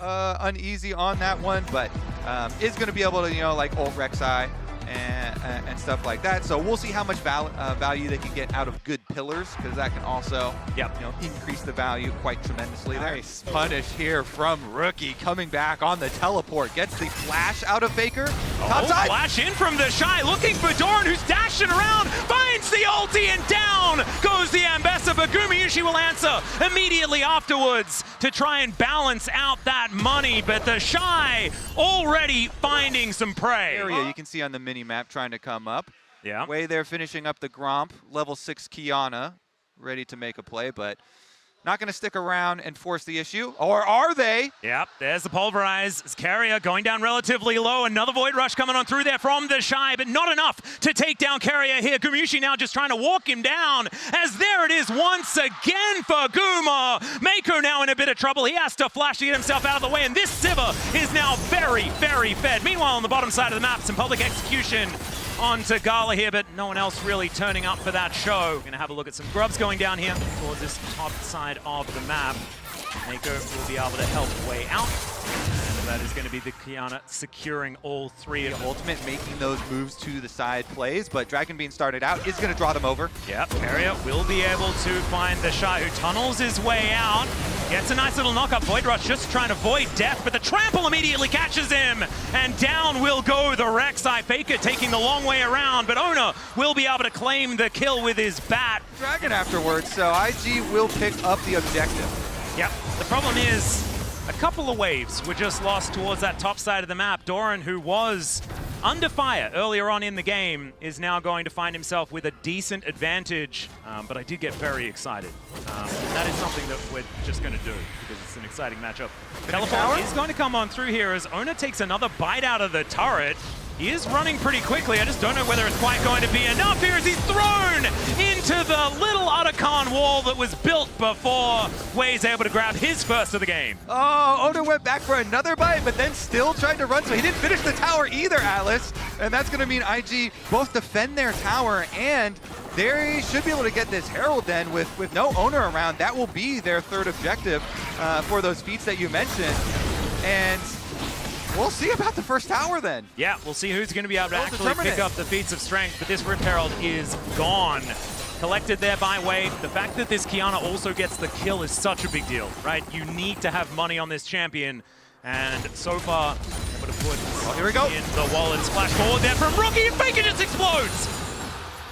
uneasy on that one, but is going to be able to, you know, like ult Rek'Sai and stuff like that. So we'll see how much value they can get out of good pillars, because that can also, you know, increase the value quite tremendously. Nice punish here from Rookie, coming back on the teleport, gets the flash out of Faker. Topside. Flash in from the Shy, looking for Doran, who's dashing around, finds the ulti, and down goes the Ambassador, but Gumayusi will answer immediately afterwards to try and balance out that money, but the Shy already finding some prey. Area you can see on the mini map trying to come up. Yeah. Way there finishing up the Gromp, level 6 Kiana, ready to make a play, but not going to stick around and force the issue. Or are they? Yep, there's the Pulverize. Carrier going down relatively low. Another Void Rush coming on through there from the Shy, but not enough to take down Carrier here. Gumayusi now just trying to walk him down, as there it is once again for Guma. Mako now in a bit of trouble. He has to flash to get himself out of the way, and this Sivir is now very, very fed. Meanwhile, on the bottom side of the map, some public execution onto Gala here, but no one else really turning up for that show. We're gonna have a look at some grubs going down here towards this top side of the map. Mako will be able to help way out. And that is going to be the Kiana securing all three of them. Ultimate making those moves to the side plays, but Dragon being started out is going to draw them over. Yep, Carrier will be able to find the Shy, who tunnels his way out. Gets a nice little knock-up. Void Rush just trying to avoid death, but the trample immediately catches him. And down will go the Rek'Sai. Faker taking the long way around, but Ona will be able to claim the kill with his bat. Dragon afterwards, so IG will pick up the objective. Yep, the problem is a couple of waves were just lost towards that top side of the map. Doran, who was under fire earlier on in the game, is now going to find himself with a decent advantage, but I did get very excited. That is something that we're just going to do because it's an exciting matchup. Teleport is going to come on through here as Ona takes another bite out of the turret. He is running pretty quickly. I just don't know whether it's quite going to be enough here as he's thrown into the little Otacon wall that was built before Wei's able to grab his first of the game. Oh, Oda went back for another bite, but then still tried to run, so he didn't finish the tower either, Atlas. And that's going to mean IG both defend their tower, and they should be able to get this Herald then with no owner around. That will be their third objective for those feats that you mentioned. And we'll see about the first tower then. Yeah, we'll see who's going to be able to actually pick up the feats of strength, but this Rift Herald is gone. Collected there by Wei. The fact that this Kiana also gets the kill is such a big deal, right? You need to have money on this champion, and so far, able to put here we go. In the wallet. Splash forward there from Rookie, and Faker just explodes!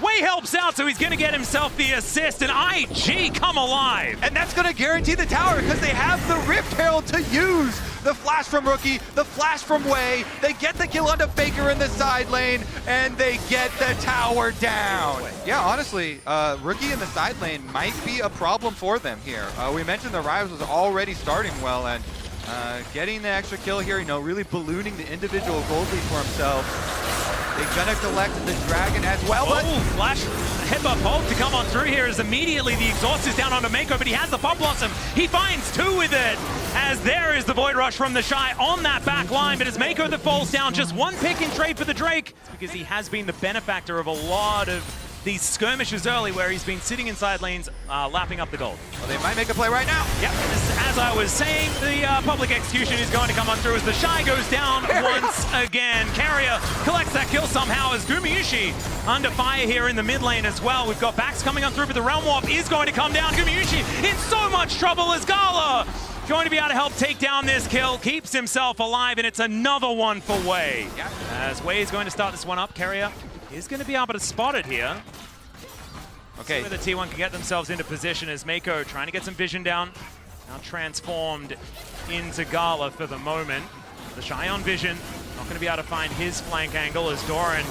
Wei helps out, so he's going to get himself the assist, and IG come alive. And that's going to guarantee the tower because they have the Rift Herald to use. The flash from Rookie, the flash from Wei. They get the kill onto Faker in the side lane, and they get the tower down. Yeah, honestly, Rookie in the side lane might be a problem for them here. We mentioned the Ryze was already starting well, and getting the extra kill here, you know, really ballooning the individual gold lead for himself. They're gonna collect the Dragon as well. Oh, flash headbutt Bolt to come on through here as immediately the exhaust is down onto Mako, but he has the Pop Blossom. He finds two with it, as there is the Void Rush from the Shy on that back line, but it's Mako that falls down. Just one pick and trade for the Drake, because he has been the benefactor of a lot of these skirmishes early where he's been sitting inside lanes, lapping up the gold. Well, they might make a play right now. Yep, as I was saying, the public execution is going to come on through as the Shy goes down once again. Carrier collects that kill somehow as Gumayusi under fire here in the mid lane as well. We've got backs coming on through, but the Realm Warp is going to come down. Gumayusi in so much trouble as Gala going to be able to help take down this kill, keeps himself alive, and it's another one for Wei. Yep. As Wei is going to start this one up, Carrier is going to be able to spot it here. Okay. See where the T1 can get themselves into position as Mako trying to get some vision down. Now transformed into Gala for the moment. The Shy on vision, not going to be able to find his flank angle as Doran,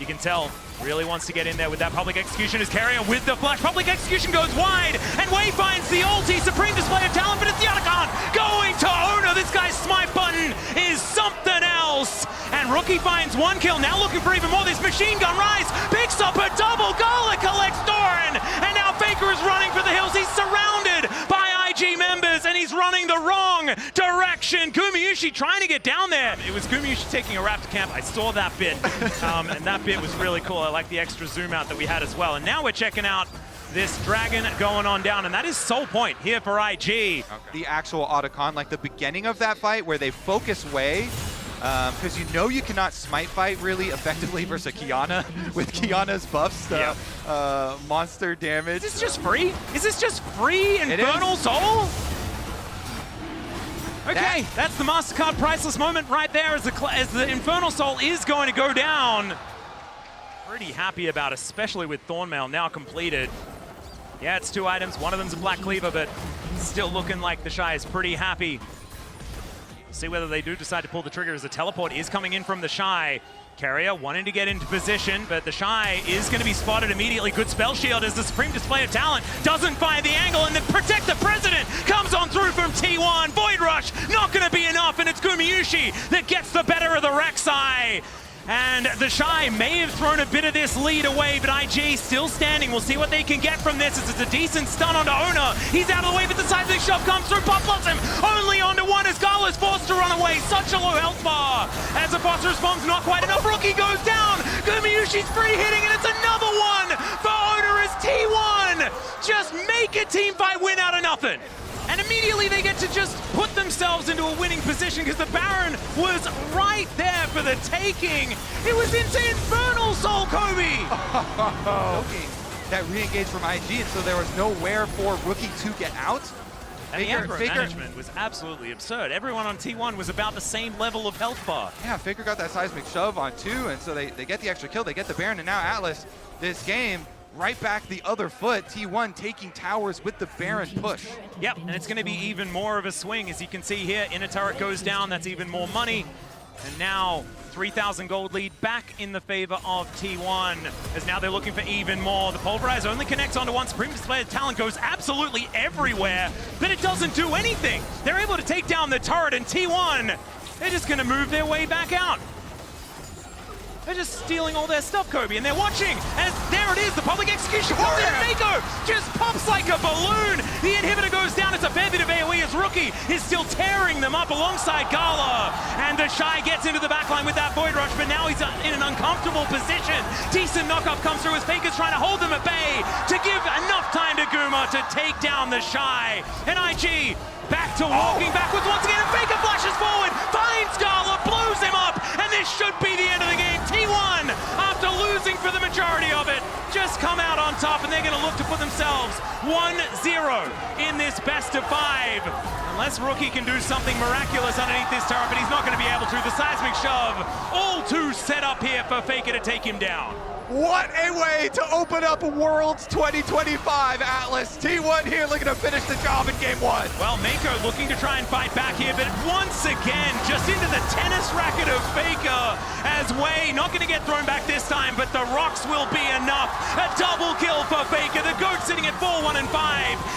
you can tell, really wants to get in there with that public execution as Carrier with the flash. Public execution goes wide, and Wei finds the ulti. Supreme display of talent, but it's the Otacon going to Ona. This guy's smite button is something else. And Rookie finds one kill, now looking for even more. This machine gun Ryze picks up a double. Gala collects Doran, and now Faker is running for the hills. He's surrounded by IG members, and he's running the wrong direction. Gumayusi trying to get down there. It was Gumayusi taking a Raptor camp. I saw that bit, and that bit was really cool. I like the extra zoom out that we had as well. And now we're checking out this dragon going on down, and that is sole point here for IG. Okay. The actual Otacon, like the beginning of that fight where they focus Wei, because you know you cannot smite fight really effectively versus Kiana with Kiana's buffs, monster damage. Is this just free? Is this just free Infernal Soul? Okay, that's the MasterCard priceless moment right there as the Infernal Soul is going to go down. Pretty happy about, especially with Thornmail now completed. Yeah, it's 2 items. One of them's a Black Cleaver, but still looking like the Shy is pretty happy. See whether they do decide to pull the trigger as the teleport is coming in from the Shy. Carrier wanting to get into position, but the Shy is going to be spotted immediately. Good spell shield as the Supreme Display of Talent doesn't find the angle, and the Protect the President comes on through from T1. Void Rush not going to be enough, and it's Gumayusi that gets the better of the Rek'Sai. And the Shy may have thrown a bit of this lead away, but IG still standing. We'll see what they can get from this. It's a decent stun onto Owner. He's out of the way, but the seismic shove comes through. Pop blocks him only onto one as Gala's forced to run away. Such a low health bar. As the boss responds, not quite enough. Rookie goes down. Gumayusi's free hitting, and it's another one for Owner as T1 just make a team fight win out of nothing. And immediately they get to just put themselves into a winning position because the Baron was right there for the taking. It was into Infernal Soul, Kobe! That re-engaged from IG, and so there was nowhere for Rookie to get out. And the aggro management was absolutely absurd. Everyone on T1 was about the same level of health bar. Yeah, Faker got that seismic shove on 2, and so they get the extra kill, they get the Baron, and now Atlas, this game, right back the other foot. T1 taking towers with the Baron push. Yep, and it's going to be even more of a swing. As you can see here, inner turret goes down. That's even more money. And now 3,000 gold lead back in the favor of T1, as now they're looking for even more. The Pulverize only connects onto one. Supreme Display of Talent goes absolutely everywhere, but it doesn't do anything. They're able to take down the turret, and T1, they're just going to move their way back out. They're just stealing all their stuff, Kobe, and they're watching. And there it is, the public execution comes in, and Mako just pops like a balloon. The inhibitor goes down. It's a fair bit of AoE as Rookie is still tearing them up alongside Gala. And the Shy gets into the backline with that Void Rush, but now he's in an uncomfortable position. Decent knockup comes through as Faker's trying to hold them at bay to give enough time to Guma to take down the Shy. And IG back to walking backwards once again, and Faker flashes forward, finds Gala, blows him up, and this should be the end of the game. T1, after losing for the majority of it, just come out on top, and they're going to look to put themselves 1-0 in this best of 5. Unless Rookie can do something miraculous underneath this turret, but he's not going to be able to. The seismic shove, all too set up here for Faker to take him down. What a way to open up Worlds 2025, Atlas. T1 here looking to finish the job in game 1. Well, Mako looking to try and fight back here, but once again, just into the tennis racket of Faker, as Wei not going to get thrown back this time, but the rocks will be enough. A double kill for Faker. The GOAT sitting at 4-1-5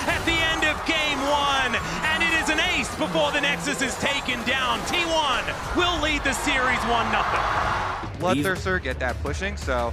at the end of game 1. And it is an ace before the Nexus is taken down. T1 will lead the series 1-0. Bloodthirster get that pushing, so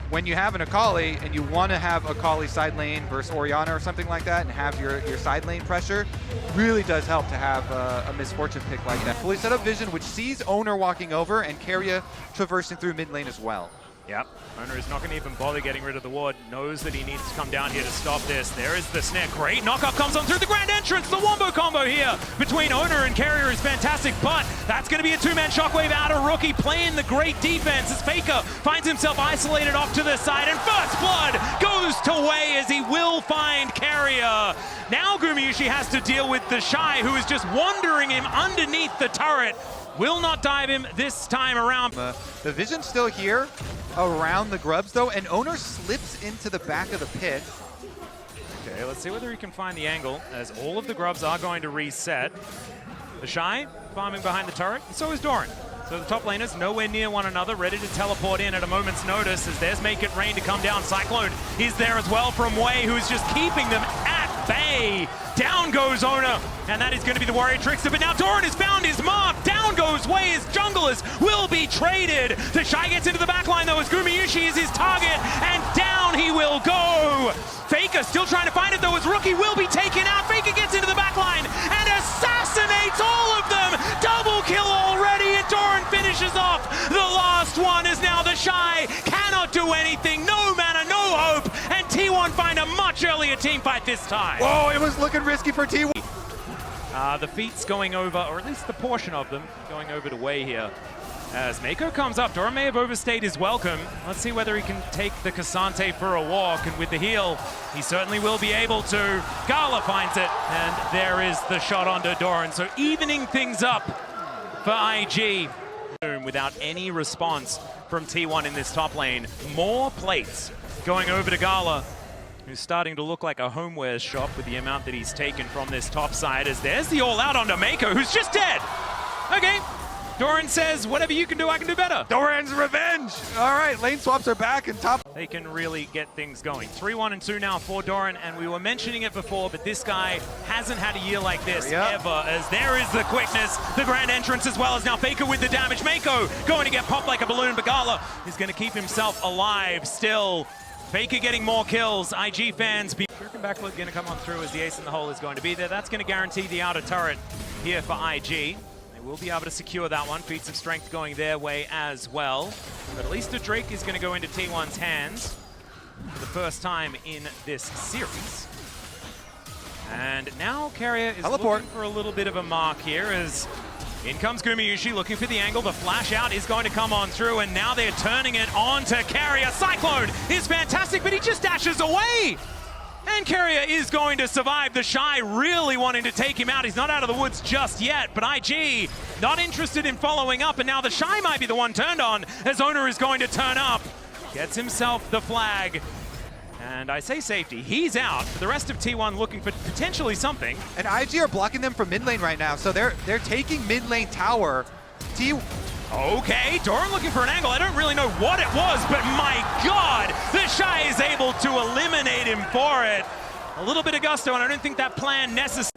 when you have an Akali and you want to have Akali side lane versus Orianna or something like that and have your side lane pressure, really does help to have a Misfortune pick like that. Fully set up vision, which sees Owner walking over and Carrier traversing through mid lane as well. Yep, Owner is not going to even bother getting rid of the ward. Knows that he needs to come down here to stop this. There is the snare. Great knockup comes on through the grand entrance. The wombo combo here between Owner and Carrier is fantastic, but that's going to be a 2-man shockwave out of Rookie playing the great defense as Faker finds himself isolated off to the side, and First Blood goes to Wei as he will find Carrier. Now Gumayusi has to deal with the Shy, who is just wandering him underneath the turret. Will not dive him this time around. The vision's still here around the grubs though, and Owner slips into the back of the pit. Okay, let's see whether he can find the angle, as all of the grubs are going to reset. The Shy farming behind the turret, and so is Doran. So the top laners nowhere near one another, ready to teleport in at a moment's notice, as there's Make It Rain to come down. Cyclone is there as well from Wei, who's just keeping them at bay. Down goes Owner, and that is going to be the Warrior Trickster, but now Doran has found his mark. Down goes Wei as junglers will be traded. The Shy gets into the backline though, as Gumayusi is his target, and down he will go. Faker still trying to find it though, as Rookie will be taken out. Faker gets into the backline and assassinates all of them. Double kill already, and Doran finishes off the last one, as now the Shy cannot do anything. No mana, no hope, and T1 find a much a team fight this time. Whoa, it was looking risky for T1. The feet's going over, or at least the portion of them, going over to Wei here. As Mako comes up, Doran may have overstayed his welcome. Let's see whether he can take the Cassante for a walk, and with the heal, he certainly will be able to. Gala finds it, and there is the shot onto Doran. So evening things up for IG. Without any response from T1 in this top lane. More plates going over to Gala, who's starting to look like a homewares shop with the amount that he's taken from this top side, as there's the all-out onto Mako, who's just dead. Okay, Doran says, whatever you can do, I can do better. Doran's revenge. All right, lane swaps are back and top. They can really get things going. 3-1 and 2 now for Doran, and we were mentioning it before, but this guy hasn't had a year like this ever, as there is the quickness, the grand entrance, as well as now Faker with the damage. Mako going to get popped like a balloon, but Gala is going to keep himself alive still. Faker getting more kills. IG fans be Shuriken backflip going to come on through as the ace in the hole is going to be there. That's going to guarantee the outer turret here for IG. They will be able to secure that one. Feats of strength going their way as well. But at least the Drake is going to go into T1's hands for the first time in this series. And now Carrier is looking for a little bit of a mark here as in comes Gumayusi looking for the angle. The flash out is going to come on through, and now they're turning it on to Carrier. Cyclone is fantastic, but he just dashes away. And Carrier is going to survive. The Shy really wanting to take him out. He's not out of the woods just yet, but IG not interested in following up, and now the Shy might be the one turned on as Owner is going to turn up. Gets himself the flag. And I say safety, he's out. For the rest of T1 looking for potentially something. And IG are blocking them from mid lane right now, so they're taking mid lane tower. Okay, Doran looking for an angle. I don't really know what it was, but my God, the Shy is able to eliminate him for it. A little bit of gusto, and I don't think that plan necessary.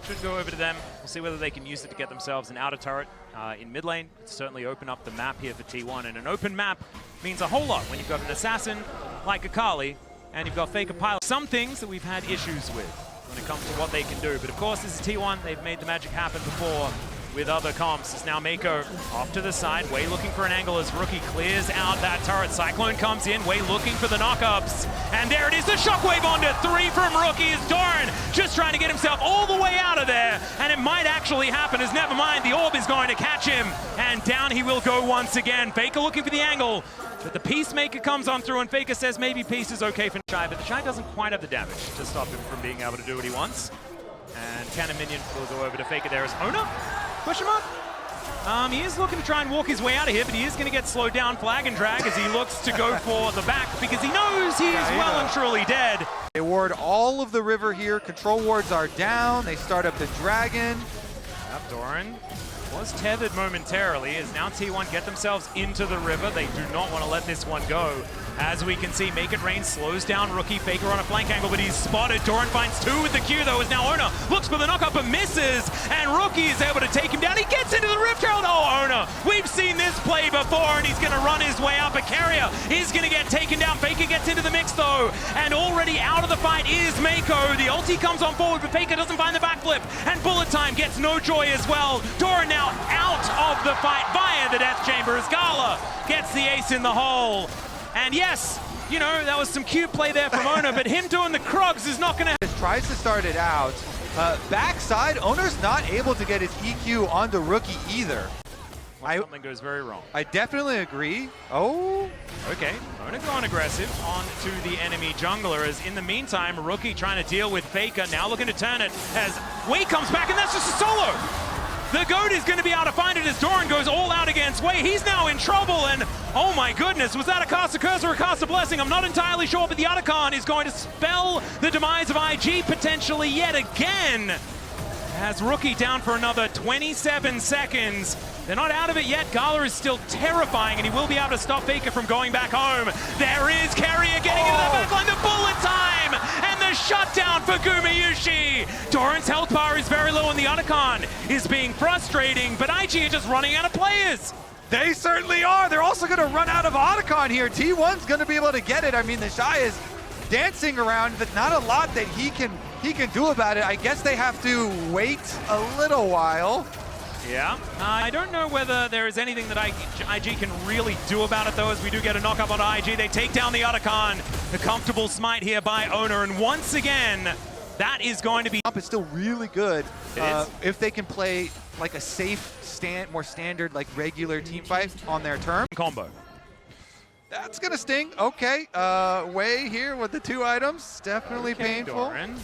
Should go over to them. We'll see whether they can use it to get themselves an outer turret in mid lane. It's certainly open up the map here for T1, and an open map means a whole lot when you've got an assassin like Akali, and you've got Faker Pilot. Some things that we've had issues with when it comes to what they can do, but of course this is T1. They've made the magic happen before with other comps. It's now Mako off to the side. Wei looking for an angle as Rookie clears out that turret. Cyclone comes in. Wei looking for the knockups. And there it is, the shockwave onto 3 from Rookie as Doran just trying to get himself all the way out of there. And it might actually happen as never mind, the orb is going to catch him. And down he will go once again. Faker looking for the angle. But the Peacemaker comes on through, and Faker says maybe Peace is okay for Shy, but the Shy doesn't quite have the damage to stop him from being able to do what he wants. And Cannon Minion will go over to Faker there as Owner? Question mark? He is looking to try and walk his way out of here, but he is going to get slowed down, flag and drag, as he looks to go for the back because he knows he is well and truly dead. They ward all of the river here. Control wards are down. They start up the dragon. Yep, Doran was tethered momentarily as now T1 get themselves into the river. They do not want to let this one go. As we can see, Make It Rain slows down Rookie. Faker on a flank angle, but he's spotted. Doran finds 2 with the Q, though, as now Owner looks for the knockup but misses, and Rookie is able to take him down. He gets into the Rift Herald. Oh, Owner, we've seen this play before, and he's going to run his way out, but Carrier is going to get taken down. Faker gets into the mix, though, and already out of the fight is Mako. The ulti comes on forward, but Faker doesn't find the backflip, and Bullet Time gets no joy as well. Doran now out of the fight via the Death Chamber as Gala gets the ace in the hole. And yes, you know, that was some cute play there from Owner, but him doing the Krugs is not going to... Tries to start it out. Backside, Owner's not able to get his EQ onto Rookie either. Something goes very wrong. I definitely agree. Oh. Okay, Owner going aggressive onto the enemy jungler, as in the meantime, Rookie trying to deal with Faker, now looking to turn it as Wei comes back, and that's just a solo. The GOAT is going to be able to find it as Doran goes all out against Wei. He's now in trouble, and oh my goodness, was that a cast of curse or a cast of blessing? I'm not entirely sure, but the Otacon is going to spell the demise of IG potentially yet again. As Rookie down for another 27 seconds. They're not out of it yet. Gala is still terrifying, and he will be able to stop Faker from going back home. There is Carrier getting into the backline, the Bullet Time, and the shutdown for Gumayusi. Doran's health bar is very low, and the Otacon is being frustrating, but IG are just running out of players. They certainly are. They're also going to run out of Otacon here. T1's going to be able to get it. I mean, the Shy is dancing around, but not a lot that he can do about it. I guess they have to wait a little while. Yeah. I don't know whether there is anything that IG can really do about it, though, as we do get a knock-up on IG. They take down the Otacon. The comfortable smite here by Owner, and once again, that is going to be... It's still really good if they can play like a safe, more standard, like regular team fight on their term. Combo. That's gonna sting. Okay, Wei here with the 2 items. Definitely painful. Doran.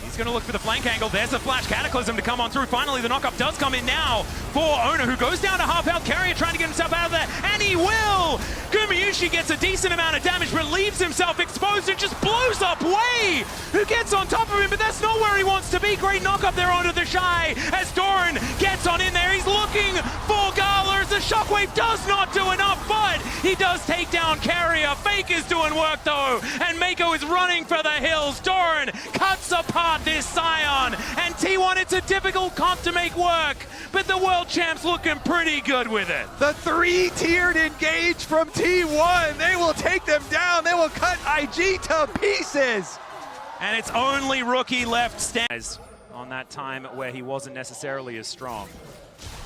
He's going to look for the flank angle. There's a flash cataclysm to come on through. Finally, the knockup does come in now for Owner, who goes down to half health. Carrier trying to get himself out of there, and he will! Gumayusi gets a decent amount of damage, but leaves himself exposed and just blows up Wei, who gets on top of him, but that's not where he wants to be. Great knockup there onto the Shy as Doran gets on in there. He's looking for Gala as the shockwave does not do enough, but he does take down Carrier. Fake is doing work though, and Mako is running for the hills. Doran cuts apart this Scion, and T1, it's a difficult comp to make work, but the world champ's looking pretty good with it. The 3-tiered engage from T1. They will take them down. They will cut IG to pieces. And it's only Rookie left standing on that time where he wasn't necessarily as strong.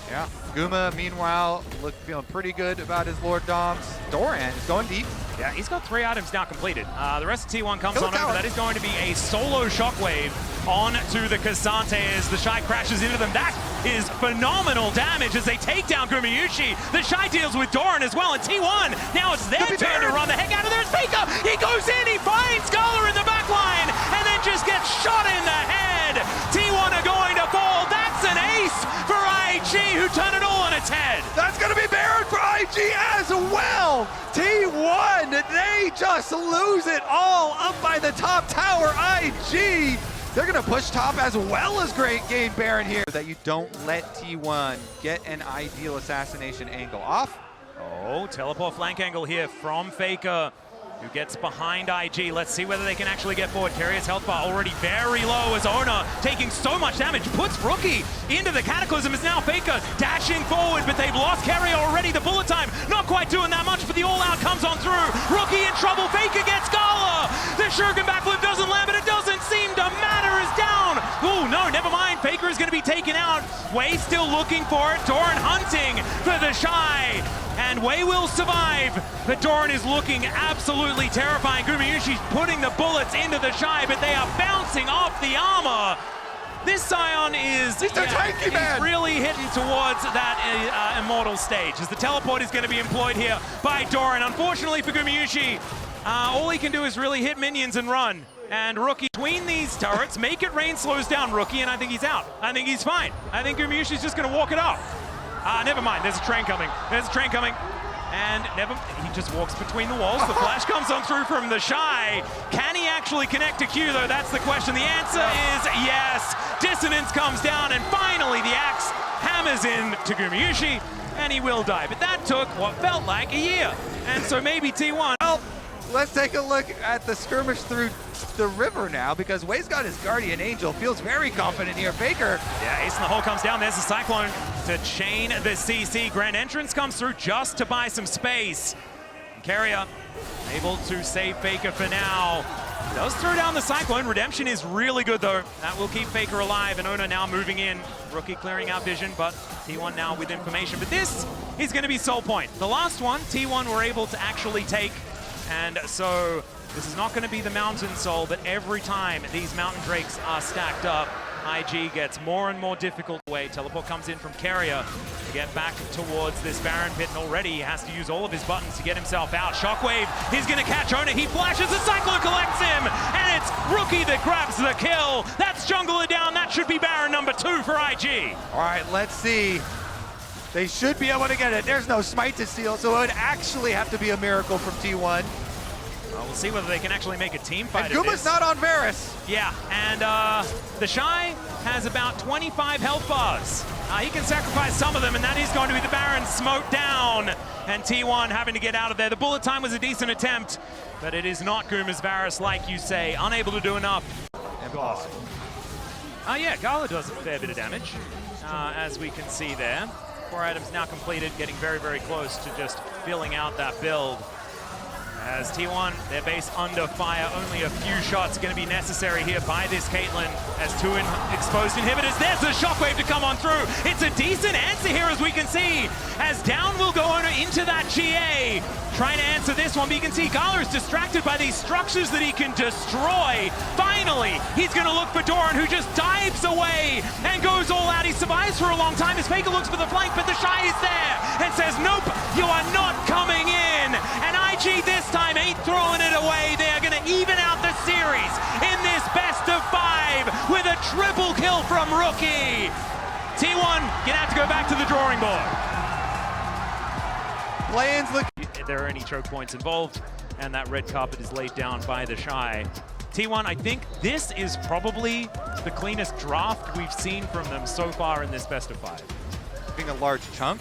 Yeah, Guma, meanwhile, feeling pretty good about his Lord Doms. Doran is going deep. Yeah, he's got 3 items now completed. The rest of T1 comes on over. That is going to be a solo shockwave onto the Cassante as the Shy crashes into them. That is phenomenal damage as they take down Gumayusi. The Shy deals with Doran as well, and T1, now it's their turn to run the heck out of there. It's Faker! He goes in, he finds Scholar in the back line, and then just gets shot in the head. T1 are going to fall. That's an ace for IG, who turn it all on its head. That's going to be Baron for IG as well. T1, they just lose it all up by the top tower. IG, they're going to push top as well as gain Baron here. That you don't let T1 get an ideal assassination angle off. Oh, teleport flank angle here from Faker, who gets behind IG. Let's see whether they can actually get forward. Carrier's health bar already very low as Owner taking so much damage. Puts Rookie into the Cataclysm. Is now Faker dashing forward, but they've lost Carrier already. The bullet time not quite doing that much, but the all-out comes on through. Rookie in trouble. Faker gets Gala. The Shuriken backflip doesn't land, but it doesn't seem to matter. Is down. Oh, no, never mind. Faker is going to be taken out. Wei still looking for it. Doran hunting for the Shy. And Wei will survive, but Doran is looking absolutely terrifying. Gumayusi's putting the bullets into the Shy, but they are bouncing off the armor. This Scion is tanky, man. Really hitting towards that immortal stage, as the teleport is going to be employed here by Doran. Unfortunately for Gumayusi, all he can do is really hit minions and run. And Rookie between these turrets, Make It Rain slows down Rookie, and I think he's out. I think he's fine. I think Gumayusi's just going to walk it off. Never mind, there's a train coming. There's a train coming. And he just walks between the walls. The flash comes on through from the Shy. Can he actually connect to Q, though? That's the question. The answer is yes. Dissonance comes down, and finally the axe hammers in to Gumayusi, and he will die. But that took what felt like a year. And so maybe T1. Well, let's take a look at the skirmish through the river now, because Wei's got his Guardian Angel. Feels very confident here. Faker. Yeah, Ace in the hole comes down. There's the Cyclone to chain the CC. Grand Entrance comes through just to buy some space. Carrier able to save Faker for now. Does throw down the Cyclone. Redemption is really good, though. That will keep Faker alive, and Owner now moving in. Rookie clearing out vision, but T1 now with information. But this is going to be Soul Point. The last one, T1 were able to actually take, and so this is not going to be the Mountain Soul, but every time these Mountain Drakes are stacked up, IG gets more and more difficult. Teleport comes in from Carrier to get back towards this Baron pit, and already he has to use all of his buttons to get himself out. Shockwave, he's going to catch Owner. He flashes, the Cyclone collects him, and it's Rookie that grabs the kill. That's Jungler down. That should be Baron number 2 for IG. All right, let's see. They should be able to get it. There's no smite to steal, so it would actually have to be a miracle from T1. We'll see whether they can actually make a team fight. And Guma's not on Varus. Yeah, and the Shy has about 25 health bars. He can sacrifice some of them, and that is going to be the Baron smoked down. And T1 having to get out of there. The bullet time was a decent attempt, but it is not Guma's Varus, like you say. Unable to do enough. Impossible. Yeah, Gala does a fair bit of damage, as we can see there. 4 items now completed, getting very, very close to just filling out that build. As T1, their base under fire. Only a few shots going to be necessary here by this Caitlyn. As two exposed inhibitors. There's the shockwave to come on through. It's a decent answer here, as we can see. As down will go on into that GA. Trying to answer this one, but you can see Gala is distracted by these structures that he can destroy. Finally, he's going to look for Doran, who just dives away and goes all out. He survives for a long time as Faker looks for the flank, but the Shy is there and says, nope, you are not coming in. And IG this time ain't throwing it away. They are going to even out the series in this best of 5 with a triple kill from Rookie. T1 gonna have to go back to the drawing board. Plans look. If there are any choke points involved, and that red carpet is laid down by the Shy. T1, I think this is probably the cleanest draft we've seen from them so far in this best of 5. Being a large chunk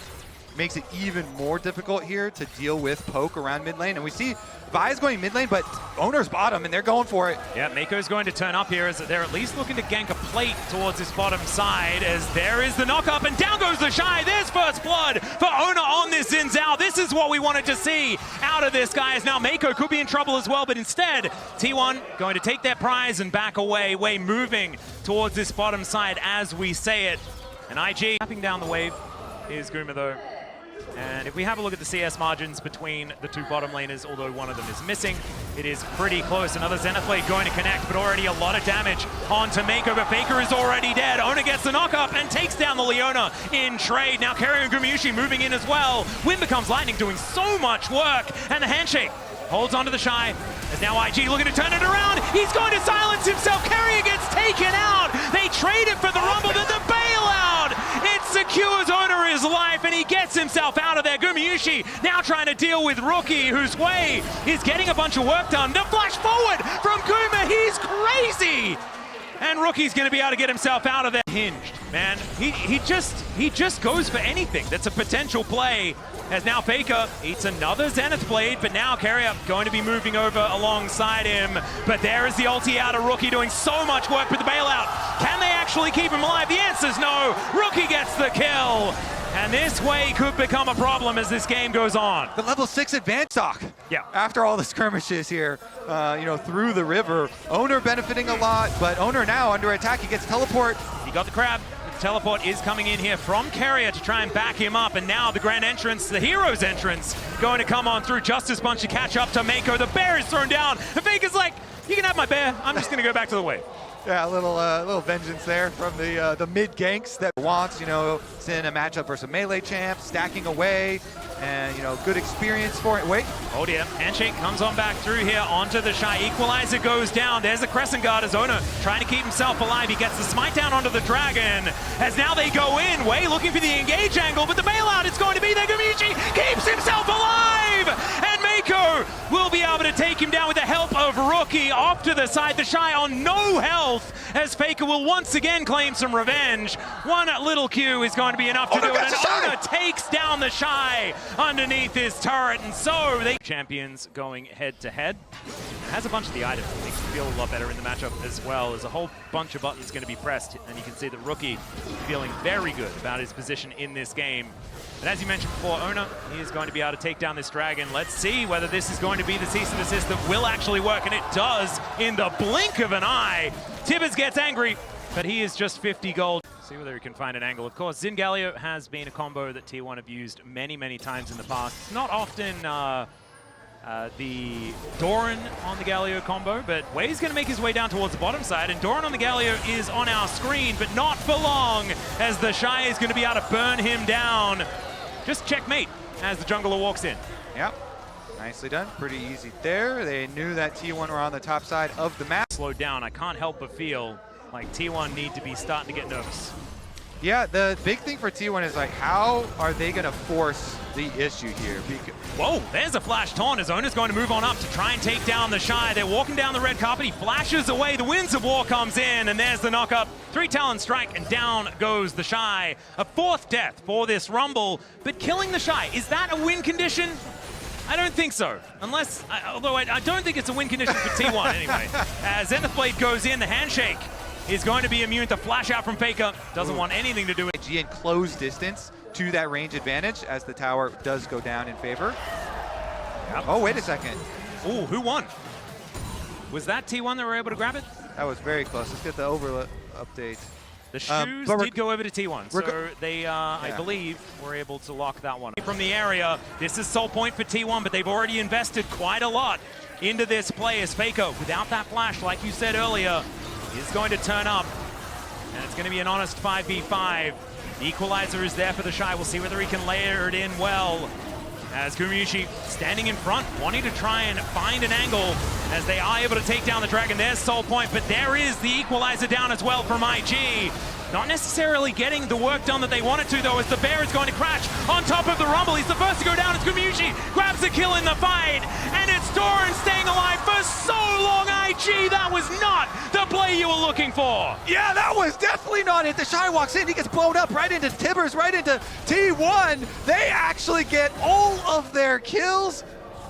makes it even more difficult here to deal with poke around mid lane. And we see Vi's going mid lane, but Owner's bottom, and they're going for it. Yeah, Mako's going to turn up here as they're at least looking to gank a plate towards his bottom side, as there is the knock-up, and down goes the Shy. There's first blood for Owner on this Xin Zhao. This is what we wanted to see out of this guy, as now Mako could be in trouble as well, but instead, T1 going to take their prize and back away, moving towards this bottom side as we say it. And IG tapping down the wave is Guma though. And if we have a look at the CS margins between the two bottom laners, although one of them is missing, it is pretty close. Another Zenith Blade going to connect, but already a lot of damage onto Mako, but Faker is already dead. Owner gets the knock-up and takes down the Leona in trade. Now Keria and Gumayusi moving in as well. Wind becomes lightning, doing so much work, and the handshake holds onto the Shy. As now IG looking to turn it around. He's going to silence himself. Keria gets taken out. They trade it for the Rumble, then the bailout. It secures Owner his life, and he gets himself out of there. Gumayusi now trying to deal with Rookie, whose way is getting a bunch of work done. The flash forward from Guma. He's crazy. And Rookie's going to be able to get himself out of there. Hinged, man. He just goes for anything that's a potential play. As now Faker eats another Zenith Blade, but now Keria going to be moving over alongside him. But there is the ulti out of Rookie, doing so much work with the bailout. Can they actually keep him alive? The answer's no. Rookie gets the kill. And this way could become a problem as this game goes on. The level 6 advantage stock. Yeah. After all the skirmishes here, through the river. Owner benefiting a lot, but Owner now under attack. He gets teleport. He got the crab. The teleport is coming in here from Keria to try and back him up. And now the grand entrance, the hero's entrance, going to come on through. Justice Punch to catch up to Mako. The bear is thrown down. And Faker's like, you can have my bear. I'm just going to go back to the wave. Yeah, a little vengeance there from the mid ganks that wants, it's in a matchup versus a melee champ, stacking away, and good experience for it. Wait. Oh dear, handshake comes on back through here onto the Shy. Equalizer goes down. There's the Crescent Guard as Owner trying to keep himself alive. He gets the smite down onto the Dragon. As now they go in, Wei looking for the engage angle, but the bailout is going to be there. Gumayusi keeps himself alive, and Mako will be able to take him down with the help of Rookie off to the side. The Shy on no health, as Faker will once again claim some revenge. One little Q is going to be enough to do it, and Owner takes down the Shy underneath his turret, and so they champions going head to head. Has a bunch of the items that makes him feel a lot better in the matchup as well. There's a whole bunch of buttons going to be pressed, and you can see that Rookie feeling very good about his position in this game. And as you mentioned before, Owner, he is going to be able to take down this Dragon. Let's see whether this is going to be the cease and desist that will actually work, and it does in the blink of an eye. Tibbers gets angry, but he is just 50 gold. See whether he can find an angle. Of course, Xin Galio has been a combo that T1 have used many, many times in the past. It's not often the Doran on the Galio combo, but Wei's going to make his way down towards the bottom side, and Doran on the Galio is on our screen, but not for long, as the Shy is going to be able to burn him down. Just checkmate as the jungler walks in. Yep. Nicely done. Pretty easy there. They knew that T1 were on the top side of the map. Slowed down. I can't help but feel like T1 need to be starting to get nervous. Yeah, the big thing for T1 is like, how are they going to force the issue here? Whoa, there's a flash taunt as Owner's going to move on up to try and take down the Shy. They're walking down the red carpet. He flashes away. The Winds of War comes in, and there's the knock-up. 3 Talon Strike, and down goes the Shy. A 4th death for this Rumble, but killing the Shy, is that a win condition? I don't think so, unless, although I don't think it's a win condition for T1 anyway. As Zenith Blade goes in, the handshake is going to be immune to flash out from Faker. Doesn't want anything to do with G in close distance to that range advantage as the tower does go down in favor. Yep. Oh, wait a second. Ooh, who won? Was that T1 that were able to grab it? That was very close. Let's get the overlay update. The shoes did go over to T1, so they, I believe, were able to lock that one. From the area, this is sole point for T1, but they've already invested quite a lot into this play as Faker, without that flash, like you said earlier, is going to turn up, and it's going to be an honest 5v5. The equalizer is there for the Shy. We'll see whether he can layer it in well. As Gumayusi standing in front, wanting to try and find an angle as they are able to take down the Dragon. There's sole point, but there is the equalizer down as well from IG. Not necessarily getting the work done that they wanted to, though, as the Bear is going to crash on top of the Rumble. He's the first to go down as Gumayusi grabs the kill in the fight, and it's Doran staying alive for so long. IG, that was not the play you were looking for. Yeah, that was definitely not it. The Shy walks in, he gets blown up right into Tibbers, right into T1. They actually get all of their kills.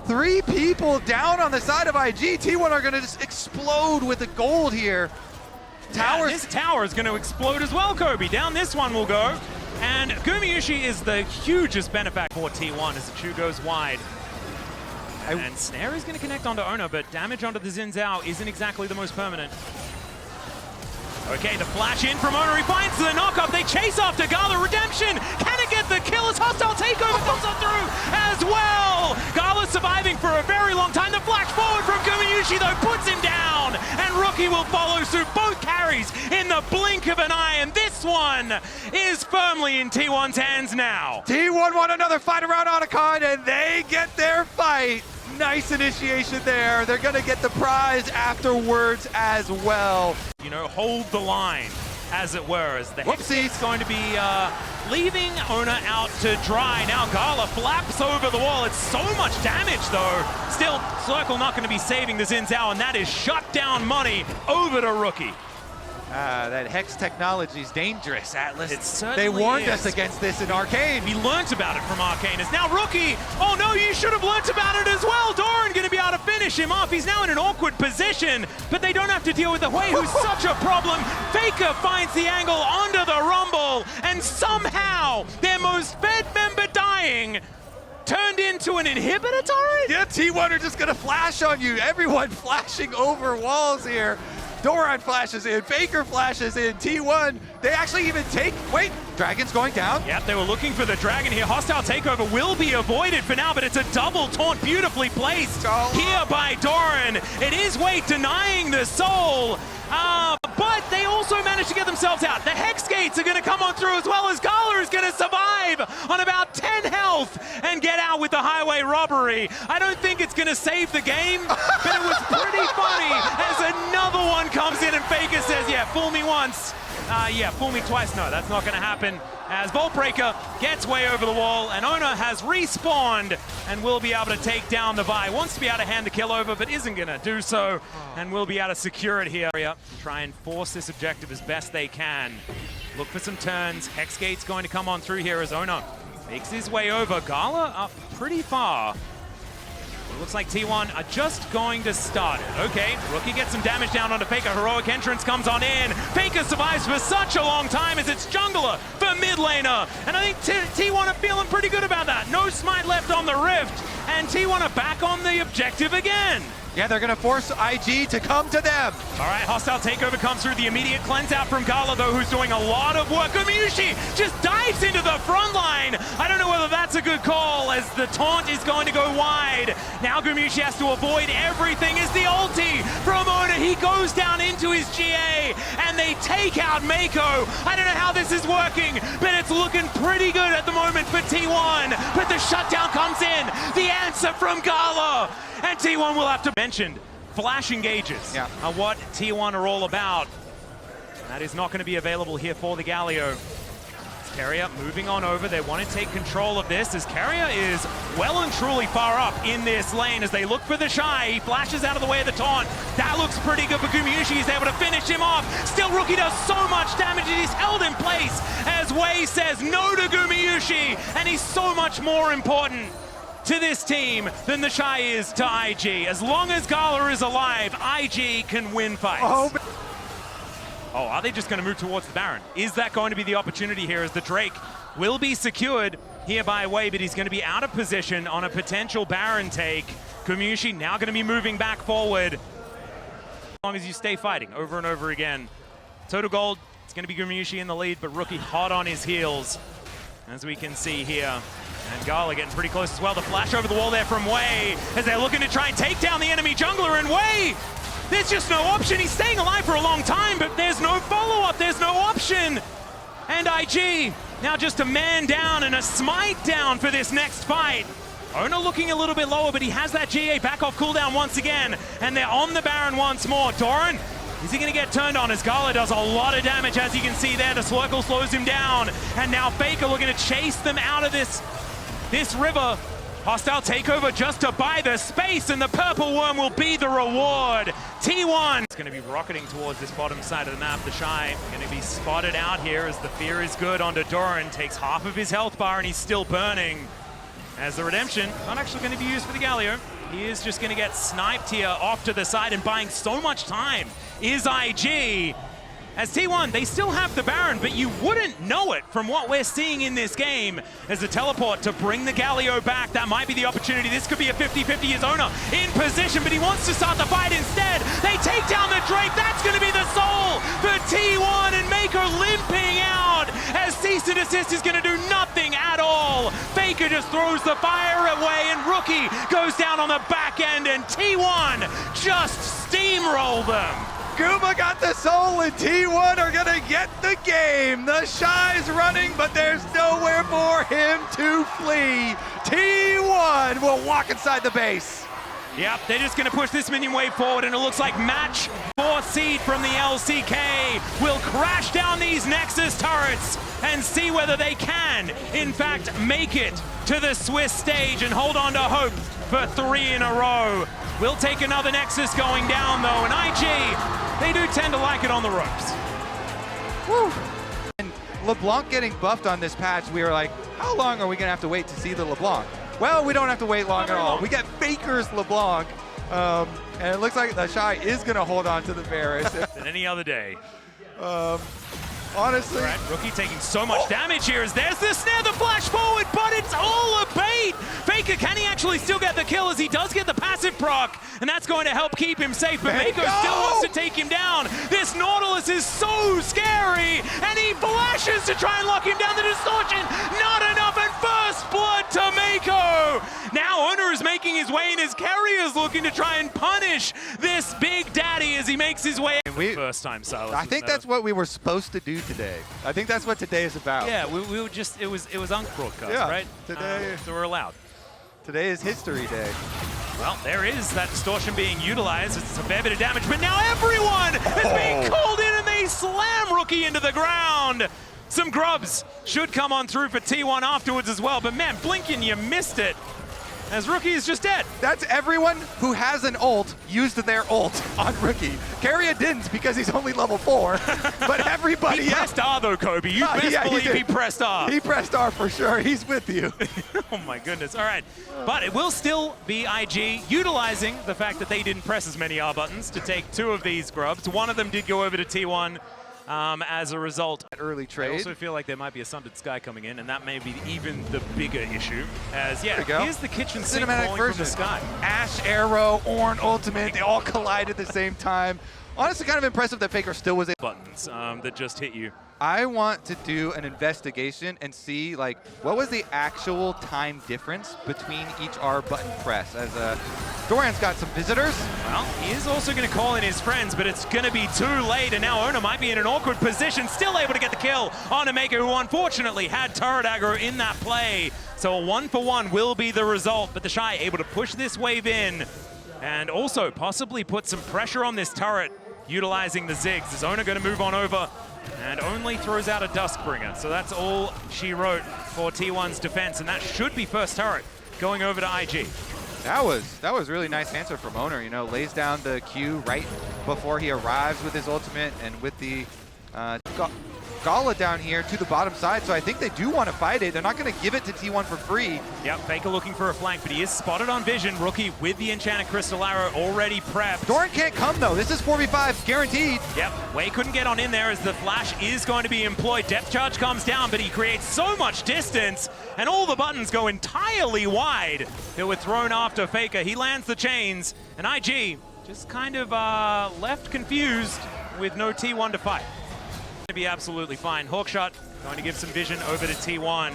3 people down on the side of IG. T1 are gonna just explode with the gold here. Towers. Yeah, this tower is going to explode as well, Kobe. Down this one will go. And Gumayusi is the hugest benefactor for T1 as the Chu goes wide. And Snare is going to connect onto Ona, but damage onto the Xin Zhao isn't exactly the most permanent. Okay, the flash in from Ona. He finds the knockup. They chase after Gala. Redemption. Can it get the kill as hostile takeover comes on through as well? Gala surviving for a very long time. The flash forward from Gumayusi, though, puts him down. And Rookie will follow suit. Both carries in the blink of an eye. And this one is firmly in T1's hands now. T1 won another fight around Otacon, and they get their fight. Nice initiation there. They're going to get the prize afterwards as well. You know, hold the line, as it were, as the Hex going to be leaving Ona out to dry. Now Gala flaps over the wall. It's so much damage, though. Still, Circle not going to be saving the Xin Zhao, and that is shut down money over to Rookie. That Hex technology is dangerous, Atlas. It certainly They warned is. us against this in Arcane. We learnt about it from Arcane. It's now Rookie. Oh no, you should have learnt about it as well. Doran going to be able to finish him off. He's now in an awkward position, but they don't have to deal with the Hui, who's such a problem. Faker finds the angle onto the Rumble, and somehow their most fed member dying turned into an inhibitor turret? Yeah, T1 are just gonna flash on you. Everyone flashing over walls here. Doran flashes in, Faker flashes in, T1, they actually even take, wait, Dragon's going down. Yep, they were looking for the Dragon here. Hostile takeover will be avoided for now, but it's a double taunt beautifully placed here by Doran. It is Wade denying the soul, but they also managed to get themselves out. The Hex Gates are gonna come on through as well as Gala is gonna survive on about 10 health and get out with the highway robbery. I don't think it's gonna save the game, but it was pretty funny as another one comes in and Faker says, yeah, fool me once. Yeah, fool me twice. No, that's not going to happen. As Voltbreaker gets way over the wall, and Ona has respawned and will be able to take down the Vi. Wants to be able to hand the kill over, but isn't going to do so, and will be able to secure it here. Try and force this objective as best they can. Look for some turns. Hexgate's going to come on through here as Ona makes his way over. Gala up pretty far. It looks like T1 are just going to start it. Okay, Rookie gets some damage down onto Faker. Heroic entrance comes on in. Faker survives for such a long time as it's Jungler for mid laner. And I think T1 are feeling pretty good about that. No smite left on the Rift. And T1 are back on the objective again. Yeah, they're going to force IG to come to them. All right, hostile takeover comes through. The immediate cleanse out from Gala, though, who's doing a lot of work. Gumayusi just dives into the front line. I don't know whether that's a good call, as the taunt is going to go wide. Now Gumayusi has to avoid everything as the ulti from Ona. He goes down into his GA, and they take out Mako. I don't know how this is working, but it's looking pretty good at the moment for T1. But the shutdown comes in. The answer from Gala. And T1 will have to mention flash engages are what T1 are all about. That is not going to be available here for the Galio. Keria moving on over. They want to take control of this as Keria is well and truly far up in this lane as they look for the Shy. He flashes out of the way of the taunt. That looks pretty good for Gumayusi. He's able to finish him off. Still, Rookie does so much damage and he's held in place as Wei says no to Gumayusi, and he's so much more important to this team than the Shy is to IG. As long as Gala is alive, IG can win fights. Oh, are they just going to move towards the Baron? Is that going to be the opportunity here as the Drake will be secured here by Wei, but he's going to be out of position on a potential Baron take. Gumyushi now going to be moving back forward. As long as you stay fighting over and over again. Total gold, it's going to be Gumyushi in the lead, but Rookie hot on his heels, as we can see here. And Gala getting pretty close as well. The flash over the wall there from Wei, as they're looking to try and take down the enemy jungler, and Wei, there's just no option. He's staying alive for a long time, but there's no follow-up, there's no option. And IG, now just a man down and a smite down for this next fight. Ona looking a little bit lower, but he has that GA back off cooldown once again, and they're on the Baron once more. Doran, is he going to get turned on as Gala does a lot of damage, as you can see there. The Slurkle slows him down, and now Faker looking to chase them out of this river. Hostile takeover just to buy the space, and the purple worm will be the reward. T1 is going to be rocketing towards this bottom side of the map. The Shy going to be spotted out here as the fear is good onto Doran. Takes half of his health bar, and he's still burning. As the redemption, not actually going to be used for the Galio. He is just going to get sniped here off to the side, and buying so much time is IG. As T1, they still have the Baron, but you wouldn't know it from what we're seeing in this game. As the teleport to bring the Galio back, that might be the opportunity. This could be a 50-50 as Ona in position, but he wants to start the fight instead. They take down the Drake. That's going to be the soul for T1, and Maker limping out as cease and desist is going to do nothing at all. Faker just throws the fire away, and Rookie goes down on the back end, and T1 just steamroll them. Guma got the soul, and T1 are gonna get the game. The Shy's running, but there's nowhere for him to flee. T1 will walk inside the base. Yep, they're just gonna push this minion wave forward, and it looks like match 4 seed from the LCK will crash down these Nexus turrets and see whether they can, in fact, make it to the Swiss stage and hold on to hope for 3 in a row. We'll take another Nexus going down, though, and IG, they do tend to like it on the ropes. Woo. And LeBlanc getting buffed on this patch, we were like, how long are we gonna have to wait to see the LeBlanc? Well, we don't have to wait long at all. We get Faker's LeBlanc, and it looks like the Shy is gonna hold on to the Varus. Than any other day. Honestly. Right, Rookie taking so much damage here as there's the snare, the flash forward, but it's all a bait. Faker, can he actually still get the kill, as he does get the passive proc, and that's going to help keep him safe, but Mako still wants to take him down. This Nautilus is so scary, and he flashes to try and lock him down. The distortion, not enough, and first blood to Mako. Now Ona is making his way in, his carrier's looking to try and punish this big daddy as he makes his way. First time Silas. I think that's what we were supposed to do today. I think that's what today is about. Yeah, we were just, it was broadcast, yeah, right? Today. So we're allowed. Today is history day. Well, there is that distortion being utilized. It's a fair bit of damage, but now everyone is being called in, and they slam Rookie into the ground. Some grubs should come on through for T1 afterwards as well, but man, Blinken, you missed it, as Rookie is just dead. That's everyone who has an ult used their ult on Rookie. Carrier didn't because he's only level 4, but everybody He pressed R though, Kobe. You best believe he pressed R. He pressed R for sure. He's with you. Oh my goodness. All right. But it will still be IG utilizing the fact that they didn't press as many R buttons to take 2 of these grubs. One of them did go over to T1 as a result. Early trade. I also feel like there might be a Sundered Sky coming in, and that may be even the bigger issue. As, yeah, here's the kitchen sink cinematic version. From the sky. Ash, Arrow, Ornn, Ultimate, they all collide at the same time. Honestly, kind of impressive that Faker still was able. Buttons that just hit you. I want to do an investigation and see, like, what was the actual time difference between each R button press, as Doran's got some visitors. Well, he is also going to call in his friends, but it's going to be too late, and now Ona might be in an awkward position, still able to get the kill on a Maker, who unfortunately had turret aggro in that play. So a 1-for-1 will be the result, but the Shy able to push this wave in, and also possibly put some pressure on this turret, utilizing the Ziggs. Is Ona going to move on over? And only throws out a Duskbringer. So that's all she wrote for T1's defense, and that should be first turret going over to IG. That was really nice answer from Owner. You know, lays down the Q right before he arrives with his ultimate, and with the Gala down here to the bottom side, so I think they do want to fight it. They're not going to give it to T1 for free. Yep, Faker looking for a flank, but he is spotted on vision. Rookie with the Enchanted Crystal Arrow already prepped. Doran can't come though. This is 4v5 guaranteed. Yep, Wei couldn't get on in there as the flash is going to be employed. Depth charge comes down, but he creates so much distance, and all the buttons go entirely wide that were thrown after Faker. He lands the chains, and IG just kind of left confused with no T1 to fight. To be absolutely fine. Hawkshot going to give some vision over to T1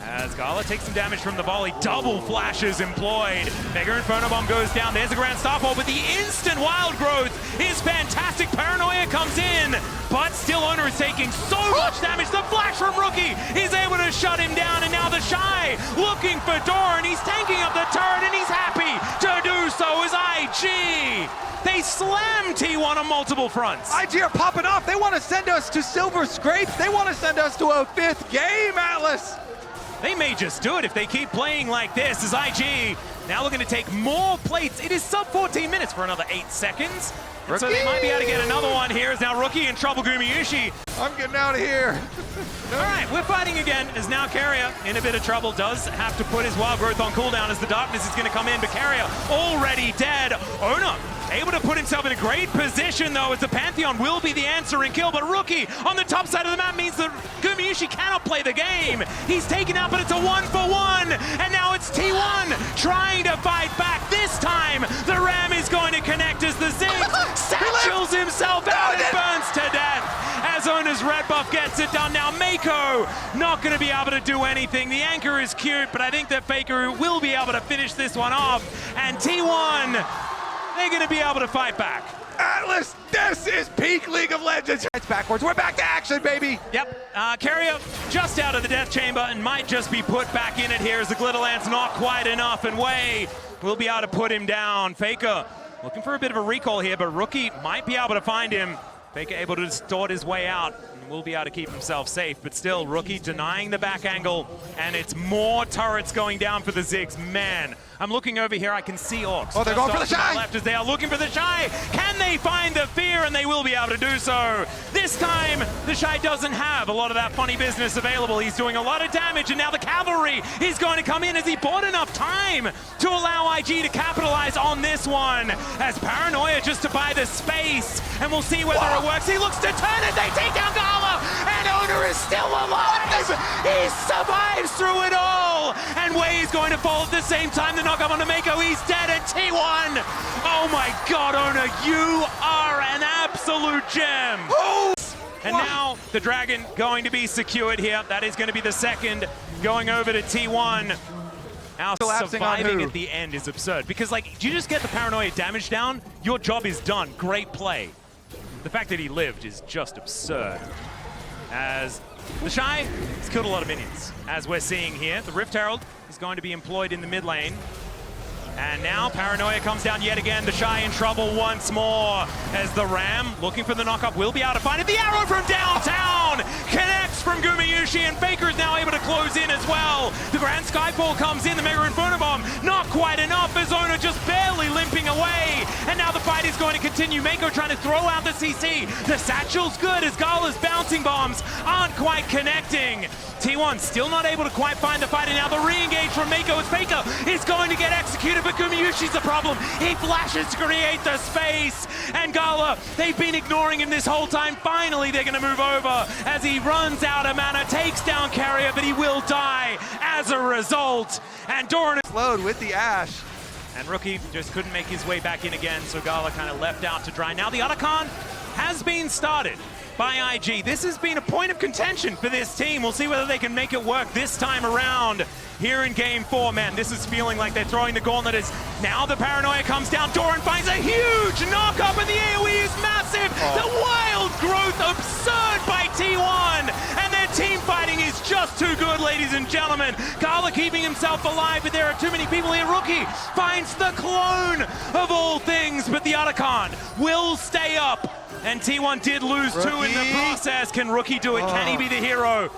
as Gala takes some damage from the volley. Double flashes employed. Mega Inferno Bomb goes down. There's a Grand Starfall, but the instant wild growth is fantastic. Paranoia comes in, but still Owner is taking so much damage. The flash from Rookie is able to shut him down, and now the Shy looking for Doran. He's tanking up the turret, and he's happy to do so as IG. They slam T1 on multiple fronts. IG are popping off. They want to send us to Silver Scrapes. They want to send us to a 5th game, Atlas. They may just do it if they keep playing like this, as IG now looking to take more plates. It is sub 14 minutes for another 8 seconds. And so they might be able to get another one here as now Rookie in trouble, Gumayusi. I'm getting out of here. All right, we're fighting again as now Carrier in a bit of trouble. Does have to put his wild growth on cooldown as the darkness is going to come in, but Carrier already dead. Owner able to put himself in a great position though, as the Pantheon will be the answering kill, but Rookie on the top side of the map means that Gumayusi cannot play the game. He's taken out, but it's a 1-for-1, and now it's T1 trying to fight back. This time, the Ram is going to connect as the Ziggs satchels himself out and burns to death as Owner's red buff gets it done. Now Mako not going to be able to do anything. The anchor is cute, but I think that Faker will be able to finish this one off, and T1, they're going to be able to fight back. Atlas, this is peak League of Legends. It's backwards. We're back to action, baby. Yep. Carrier just out of the death chamber and might just be put back in it here as the Glitterland's not quite enough, and Wei will be able to put him down. Faker looking for a bit of a recall here, but Rookie might be able to find him. Faker able to distort his way out and will be able to keep himself safe, but still Rookie denying the back angle, and it's more turrets going down for the Ziggs. Man, I'm looking over here, I can see Orcs. Oh, they're going for the Shy! Left as they are looking for the Shy. Can they find the fear? And they will be able to do so. This time, the Shy doesn't have a lot of that funny business available. He's doing a lot of damage, and now the cavalry is going to come in as he bought enough time to allow IG to capitalize on this one. As Paranoia just to buy the space, and we'll see whether it works. He looks to turn it, they take down Gala, and Owner is still alive. He survives through it all, and Wei is going to fall at the same time. The knockup on Mako, he's dead at T1. Oh my God, Owner, you are an absolute gem. And now the Dragon going to be secured here. That is going to be the second going over to T1. Now surviving at the end is absurd, because like, you just get the Paranoia damage down, your job is done. Great play. The fact that he lived is just absurd. As the Shy has killed a lot of minions, as we're seeing here. The Rift Herald is going to be employed in the mid lane. And now Paranoia comes down yet again. The Shy in trouble once more as the Ram looking for the knockup will be able to find it. The arrow from downtown connects from Gumayusi, and Faker is now able to close in as well. The Grand Skyfall comes in, the Mega Inferno Bomb not quite enough as Owner just barely limping away. And now the fight is going to continue. Mako trying to throw out the CC. The satchel's good as Gala's bouncing bombs aren't quite connecting. T1 still not able to quite find the fight, and now the re-engage from Mako as Faker is going to get executed, but Gumayusi's the problem. He flashes to create the space, and Gala, they've been ignoring him this whole time. Finally, they're going to move over as he runs out of mana, takes down Carrier, but he will die as a result. And Doran is load with the Ash. And Rookie just couldn't make his way back in again, so Gala kind of left out to dry. Now the Otacon has been started by IG. This has been a point of contention for this team. We'll see whether they can make it work this time around here in Game 4. Man, this is feeling like they're throwing the gauntlet as now the Paranoia comes down. Doran finds a huge knock-up, and the AoE is massive. The wild growth absurd by T1, and their team fighting is just too good, ladies and gentlemen. Gala keeping himself alive, but there are too many people here. Rookie finds the clone of all things, but the Otacon will stay up. And T1 did lose two in the process. Can Rookie do it? Can he be the hero?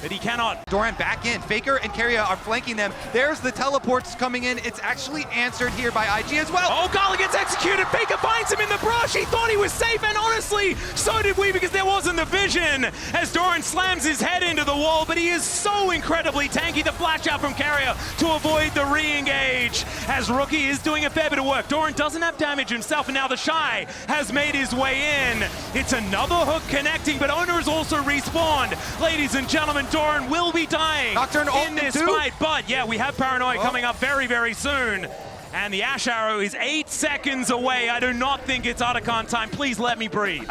but he cannot. Doran back in. Faker and Keria are flanking them. There's the teleports coming in. It's actually answered here by IG as well. Oh, Gala gets executed. Faker finds him in the brush. He thought he was safe, and honestly, so did we, because there wasn't the vision as Doran slams his head into the wall, but he is so incredibly tanky. The flash out from Keria to avoid the re-engage as Rookie is doing a fair bit of work. Doran doesn't have damage himself, and now the Shy has made his way in. It's another hook connecting, but Owner is also respawned. Ladies and gentlemen, Doran will be dying Nocturne in this fight, but yeah, we have Paranoia coming up very, very soon. And the Ash Arrow is 8 seconds away. I do not think it's Otacon time. Please let me breathe.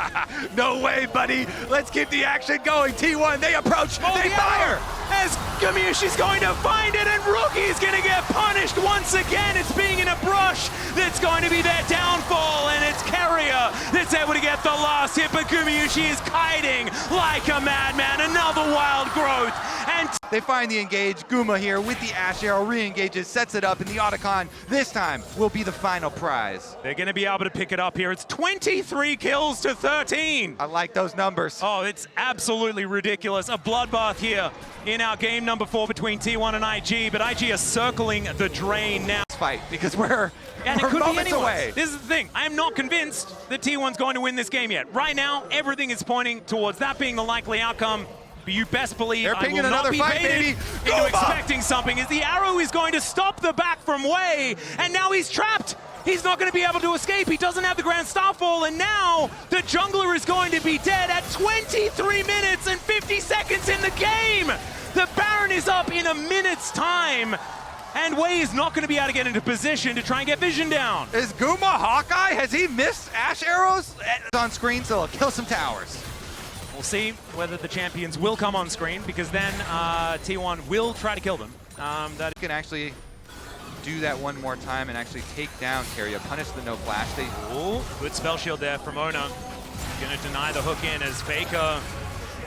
No way, buddy. Let's keep the action going. T1, they approach, they fire. As Skirmishes going to find it, and Rookie's going to get punished once again. It's being in a brush that's going to be their downfall, and it's Keria that's able to get the last hit, but Skirmishes is kiting like a madman. Another wild growth. And they find the engage. Guma here with the Ash Arrow re-engages, sets it up, and the Otacon this time will be the final prize. They're going to be able to pick it up here. It's 23 kills to 13. I like those numbers. Oh, it's absolutely ridiculous. A bloodbath here in our game number 4 between T1 and IG, but IG are circling the drain now. Fight, because we're moments away. This is the thing. I am not convinced that T1's going to win this game yet. Right now, everything is pointing towards that being the likely outcome. But you best believe they're I will not be baited into expecting something, as the arrow is going to stop the back from Way, and now he's trapped. He's not going to be able to escape. He doesn't have the Grand Starfall, and now the jungler is going to be dead at 23 minutes and 50 seconds in the game. The Baron is up in a minute's time, and Way is not going to be able to get into position to try and get vision down. Is Guma Hawkeye? Has he missed Ash Arrows? It's on screen, so he'll kill some towers. We'll see whether the champions will come on screen, because then T1 will try to kill them. That can actually do that one more time and actually take down Keria, punish the no flash. Ooh, good spell shield there from Ona. Gonna deny the hook in as Faker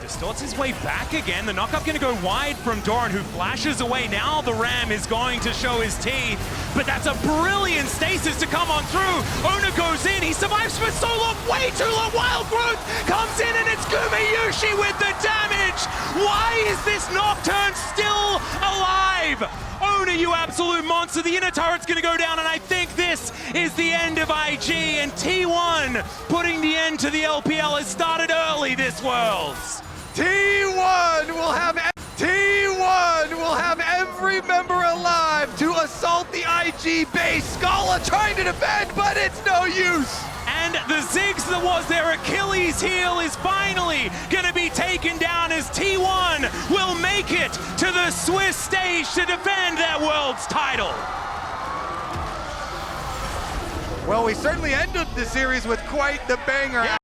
distorts his way back again. The knockup gonna go wide from Doran, who flashes away. Now the Ram is going to show his teeth, but that's a brilliant stasis to come on through. Ona goes in, he survives for so long, way too long. Wild Growth comes in, and it's Gumayushi with the damage. Why is this Nocturne still alive? Ona, you absolute monster. The inner turret's gonna go down, and I think this is the end of IG, and T1 putting the end to the LPL has started early this Worlds. T1 will have every member alive to assault the IG base. Scala trying to defend, but it's no use. And the Ziggs that was their Achilles heel is finally gonna be taken down, as T1 will make it to the Swiss stage to defend that World's title. Well, we certainly ended the series with quite the banger.